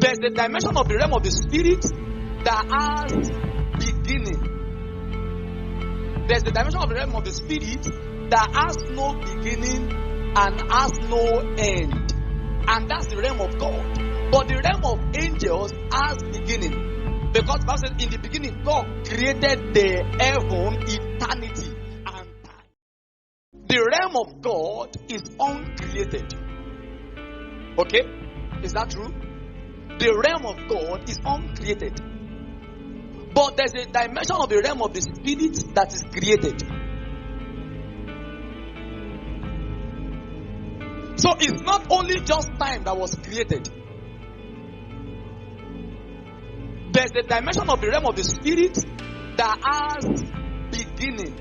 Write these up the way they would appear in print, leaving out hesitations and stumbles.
There's the dimension of the realm of the spirit that has beginning. There's the dimension of the realm of the spirit that has no beginning and has no end. And that's the realm of God. But the realm of angels has beginning. Because the Bible says, in the beginning, God created the heaven, eternity, and time. The realm of God is uncreated. Okay? Is that true? The realm of God is uncreated. But there's a dimension of the realm of the spirit that is created. So it's not only just time that was created. There's a dimension of the realm of the spirit that has beginning.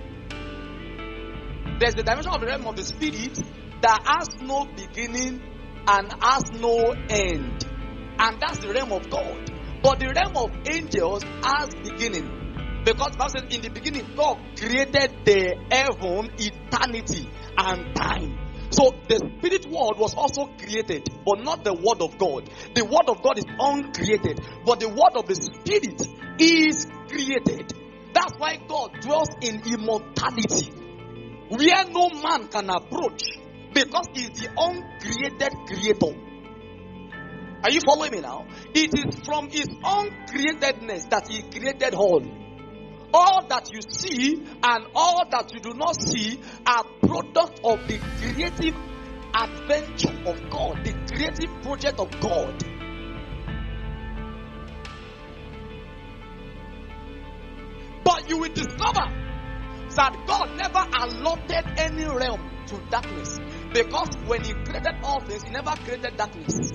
There's the dimension of the realm of the spirit that has no beginning and has no end. And that's the realm of God. But the realm of angels has beginning. Because the Bible says, in the beginning, God created the heaven, eternity, and time. So the spirit world was also created, but not the word of God. The word of God is uncreated, but the word of the spirit is created. That's why God dwells in immortality, where no man can approach, because he is the uncreated creator. Are you following me now? It is from his uncreatedness that he created all. All that you see and all that you do not see are product of the creative adventure of God, the creative project of God. But you will discover that God never allotted any realm to darkness, because when he created all things, he never created darkness.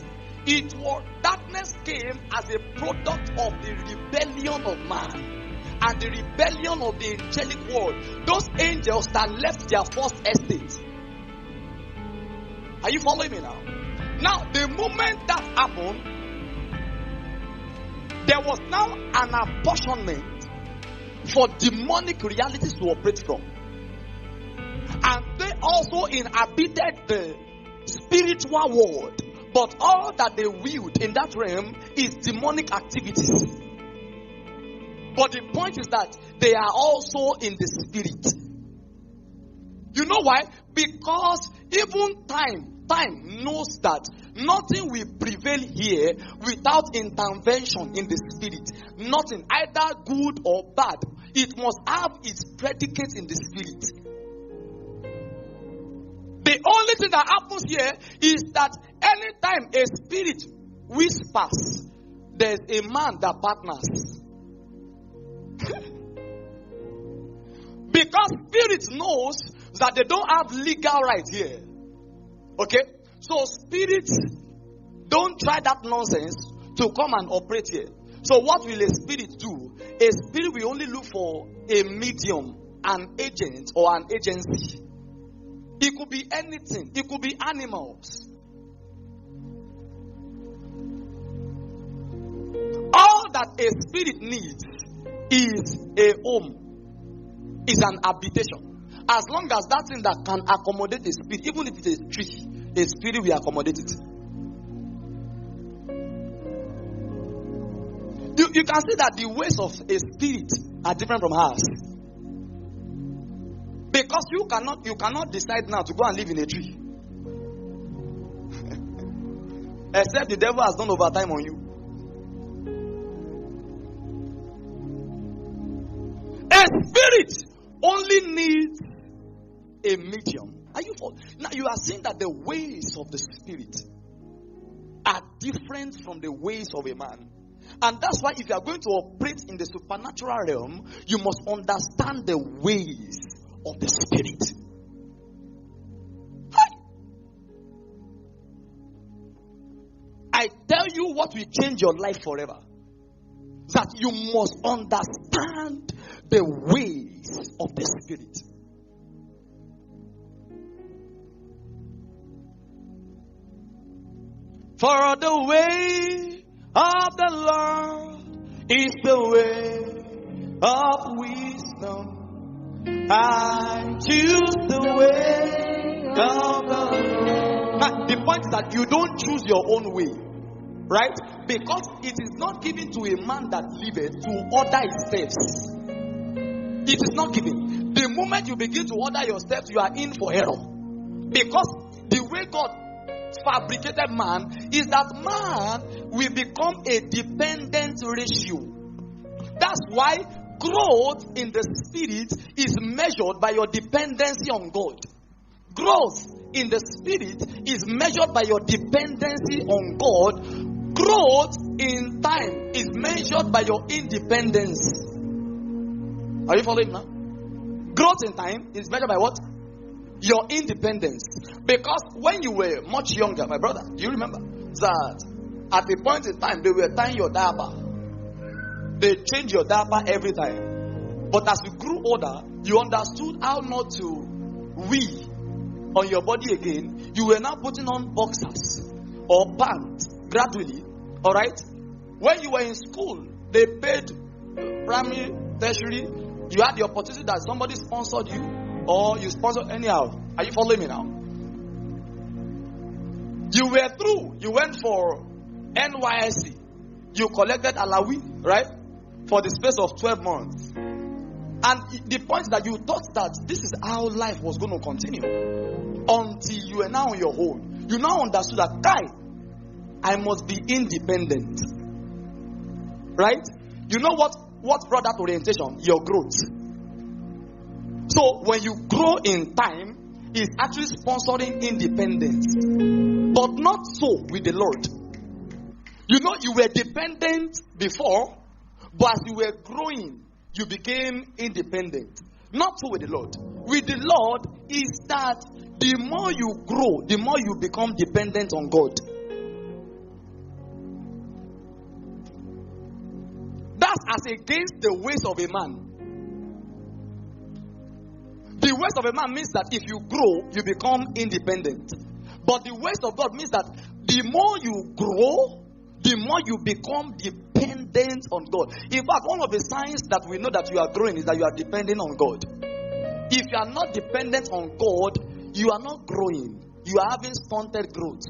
It was darkness came as a product of the rebellion of man and the rebellion of the angelic world. Those angels that left their first estate. Are you following me now? Now, the moment that happened, there was now an apportionment for demonic realities to operate from. And they also inhabited the spiritual world. But all that they wield in that realm is demonic activities. But the point is that they are also in the spirit. You know why? Because even time knows that nothing will prevail here without intervention in the spirit. Nothing, either good or bad. It must have its predicate in the spirit. The only thing that happens here is that anytime a spirit whispers, there's a man that partners. Because spirit knows that they don't have legal right here. Okay? So spirits don't try that nonsense to come and operate here. So what will a spirit do? A spirit will only look for a medium, an agent, or an agency. It could be anything. It could be animals. All that a spirit needs is a home, is an habitation. As long as that thing that can accommodate a spirit, even if it's a tree, a spirit will accommodate it. You can see that the ways of a spirit are different from ours. Because you cannot decide now to go and live in a tree. Except the devil has done overtime on you. A spirit only needs a medium. Are you for? Now you are saying that the ways of the spirit are different from the ways of a man. And that's why if you are going to operate in the supernatural realm, you must understand the ways of the spirit. I tell you what will change your life forever. That you must understand the ways of the spirit. For the way of the Lord is the way of wisdom. I choose the way of the Lord. Now, the point is that you don't choose your own way, right? Because it is not given to a man that liveth to order his steps. It is not given. The moment you begin to order your steps, you are in for error. Because the way God fabricated man is that man will become a dependent ratio. That's why growth in the spirit is measured by your dependency on God. Growth in the spirit is measured by your dependency on God. Growth in time is measured by your independence. Are you following now? Growth in time is measured by what? Your independence. Because when you were much younger, my brother, do you remember that at a point in time they were tying your diaper? They changed your diaper every time. But as you grew older, you understood how not to wee on your body again. You were now putting on boxers or pants gradually. Alright? When you were in school, they paid primary, tertiary. You had the opportunity that somebody sponsored you, or you sponsored anyhow. Are you following me now? You were through. You went for NYSC. You collected alawi, right? For the space of 12 months. And the point is that you thought that this is how life was going to continue. Until you are now on your own. You now understood that, I must be independent. Right? You know what brought that orientation? Your growth. So when you grow in time, it's actually sponsoring independence. But not so with the Lord. You know, you were dependent before, but as you were growing, you became independent. Not so with the Lord. With the Lord is that the more you grow, the more you become dependent on God. That's as against the ways of a man. The ways of a man means that if you grow, you become independent. But the ways of God means that the more you grow, the more you become dependent on God. In fact, one of the signs that we know that you are growing is that you are depending on God. If you are not dependent on God, you are not growing. You are having stunted growth.